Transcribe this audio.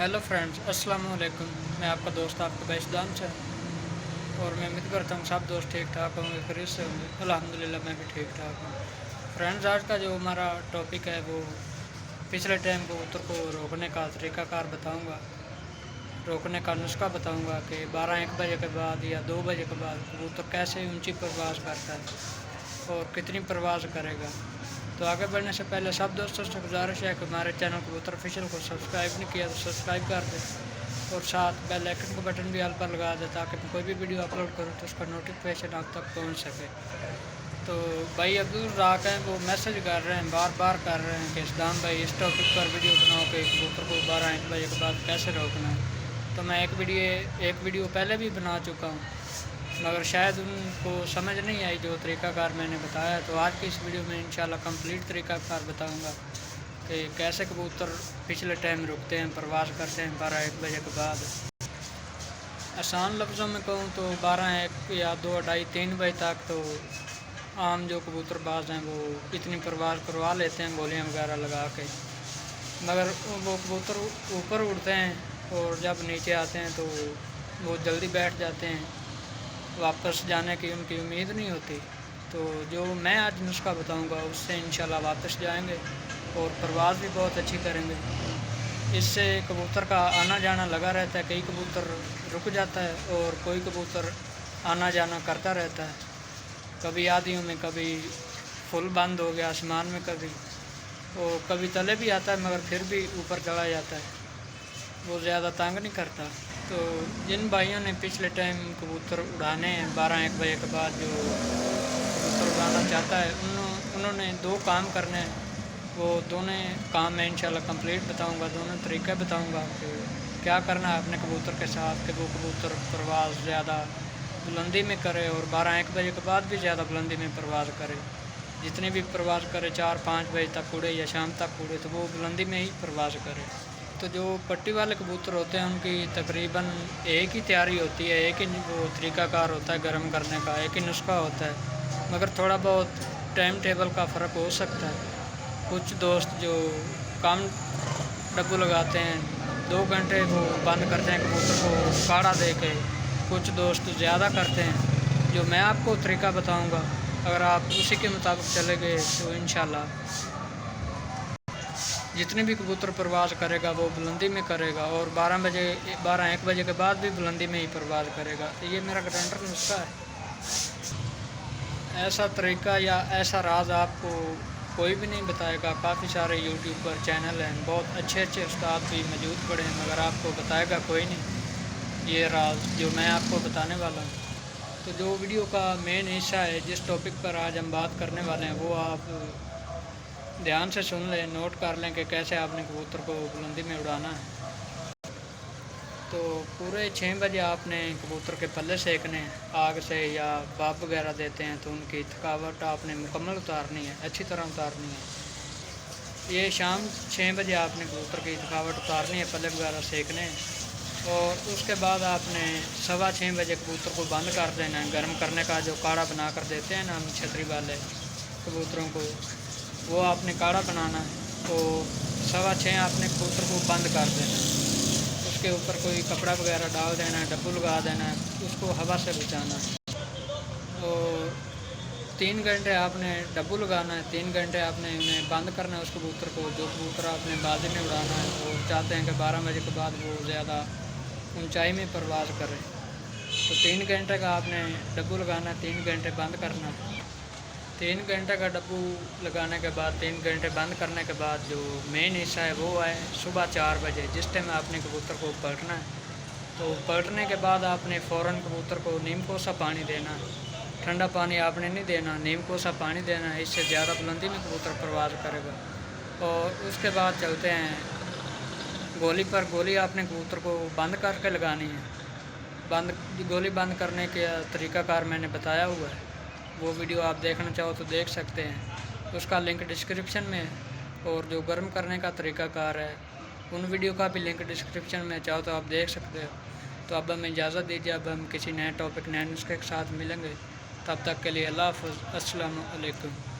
Hello friends, अस्सलाम वालेकुम। मैं आपका दोस्त आपका बैशदान से, और मैं उम्मीद करता हूँ सब दोस्त ठीक ठाक होंगे, खैरियत से होंगे। अल्हम्दुलिल्लाह मैं भी ठीक ठाक हूँ। फ्रेंड्स, आज का जो हमारा टॉपिक है वो पिछले टाइम कबूतर को रोकने का तरीक़ाकार बताऊँगा, रोकने का नुस्खा बताऊँगा कि 12-1 बजे के बाद या 2 बजे के बाद कबूतर कैसे ऊंची परवाज़ करता है और कितनी परवाज़ करेगा। तो आगे बढ़ने से पहले सब दोस्तों से गुजारिश है कि हमारे चैनल कबूतर ऑफिशियल को सब्सक्राइब नहीं किया तो सब्सक्राइब कर दें और साथ बेल आइकन का बटन भी ऑल पर लगा दें ताकि मैं कोई भी वीडियो अपलोड करूँ तो उसका नोटिफिकेशन आप तक पहुंच सके। तो भाई अब्दुल राक हैं, वो मैसेज कर रहे हैं, बार बार कर रहे हैं कि इस्लाम भाई इस टॉपिक पर वीडियो बनाओ कि कबूतर को 12-1 बजे के बाद कैसे रोकना है। तो मैं एक वीडियो पहले भी बना चुका हूँ, मगर शायद उनको समझ नहीं आई जो तरीक़ाकार मैंने बताया। तो आज की इस वीडियो में इंशाल्लाह कंप्लीट तरीक़ाकार बताऊंगा कि कैसे कबूतर पिछले टाइम रुकते हैं, परवाज़ करते हैं 12-1 बजे के बाद। आसान लफ्ज़ों में कहूँ तो 12-1 या 2-2:30-3 बजे तक तो आम जो कबूतरबाज हैं वो इतनी परवाज़ करवा लेते हैं गोलियाँ वगैरह लगा के, मगर वो कबूतर ऊपर उड़ते हैं और जब नीचे आते हैं तो वो जल्दी बैठ जाते हैं, वापस जाने की उनकी उम्मीद नहीं होती। तो जो मैं आज नुस्खा बताऊंगा उससे इंशाल्लाह वापस जाएंगे और परवाज़ भी बहुत अच्छी करेंगे। इससे कबूतर का आना जाना लगा रहता है, कई कबूतर रुक जाता है और कोई कबूतर आना जाना करता रहता है, कभी आदियों में, कभी फुल बंद हो गया आसमान में, कभी तले भी आता है मगर फिर भी ऊपर चला जाता है, वो ज़्यादा तंग नहीं करता। तो जिन भाइयों ने पिछले टाइम कबूतर उड़ाने हैं 12-1 बजे के बाद, जो कबूतर उड़ाना चाहता है उन्होंने 2 काम करने हैं। वो दोनों काम मैं इंशाल्लाह कंप्लीट बताऊंगा, दोनों तरीक़े बताऊंगा कि क्या करना है अपने कबूतर के साथ कि वो कबूतर परवाज़ ज़्यादा बुलंदी में करे और 12-1 बजे के बाद भी ज़्यादा बुलंदी में परवाज़ करे। जितनी भी परवाज़ करे 4-5 बजे तक उड़े या शाम तक उड़े तो वो बुलंदी में ही परवाज़ करे। तो जो पट्टी वाले कबूतर होते हैं उनकी तकरीबन एक ही तैयारी होती है, एक ही वो तरीक़ाकार होता है गर्म करने का, एक ही नुस्खा होता है, मगर थोड़ा बहुत टाइम टेबल का फ़र्क हो सकता है। कुछ दोस्त जो कम डब्बू लगाते हैं 2 घंटे वो बंद करते हैं कबूतर को काढ़ा दे के, कुछ दोस्त ज़्यादा करते हैं। जो मैं आपको तरीक़ा बताऊँगा अगर आप उसी के मुताबिक चले गए तो इंशाल्लाह जितने भी कबूतर परवाज़ करेगा वो बुलंदी में करेगा और 12-1 बजे के बाद भी बुलंदी में ही परवाज़ करेगा। तो ये मेरा गारंटर नुस्खा है। ऐसा तरीक़ा या ऐसा राज आपको कोई भी नहीं बताएगा। काफ़ी सारे यूट्यूब पर चैनल हैं, बहुत अच्छे अच्छे उस्ताद भी मौजूद पड़े हैं, मगर आपको बताएगा कोई नहीं ये राज जो मैं आपको बताने वाला हूँ। तो जो वीडियो का मेन हिस्सा है, जिस टॉपिक पर आज हम बात करने वाले हैं, वो आप ध्यान से सुन लें, नोट कर लें कि कैसे आपने कबूतर को बुलंदी में उड़ाना है। तो पूरे 6 बजे आपने कबूतर के पल्ले सेकने हैं आग से, या भाप वगैरह देते हैं तो उनकी थकावट आपने मुकम्मल उतारनी है, अच्छी तरह उतारनी है। ये शाम 6 बजे आपने कबूतर की थकावट उतारनी है, पल्ले वगैरह सेकने हैं, और उसके बाद आपने 6:15 बजे कबूतर को बंद कर देना है। गर्म करने का जो काढ़ा बना कर देते हैं ना हम छतरी वाले कबूतरों को, वो आपने काढ़ा बनाना है। तो 6:15 आपने कबूतर को बंद कर देना है, उसके ऊपर कोई कपड़ा वगैरह डाल देना है, डब्बू लगा देना है, उसको हवा से बचाना है। और 3 घंटे आपने डब्बू लगाना है, 3 घंटे आपने उन्हें बंद करना है उस कबूतर को। जो कबूतर आपने बाजी में उड़ाना है और चाहते हैं कि 12 बजे के बाद वो ज़्यादा ऊंचाई में परवाज़ करे, तो 3 घंटे का आपने डब्बू लगाना है, 3 घंटे बंद करना है। 3 घंटे का डब्बू लगाने के बाद, 3 घंटे बंद करने के बाद जो मेन हिस्सा है वो है सुबह 4 बजे, जिस टाइम आपने कबूतर को पलटना है। तो पलटने के बाद आपने फ़ौरन कबूतर को नीम कोसा पानी देना है, ठंडा पानी आपने नहीं देना, नीम कोसा पानी देना है। इससे ज़्यादा बुलंदी में कबूतर परवाज़ करेगा। और उसके बाद चलते हैं गोली पर। गोली आपने कबूतर को बंद करके लगानी है। गोली बंद करने के तरीक़ाकार मैंने बताया हुआ है, वो वीडियो आप देखना चाहो तो देख सकते हैं, उसका लिंक डिस्क्रिप्शन में है। और जो गर्म करने का तरीक़ाकार है उन वीडियो का भी लिंक डिस्क्रिप्शन में, चाहो तो आप देख सकते हो। तो अब हमें इजाज़त दीजिए, अब हम किसी नए टॉपिक नए नुस्खे के साथ मिलेंगे। तब तक के लिए अल्लाह हाफ़िज़, अस्सलामु अलैकुम।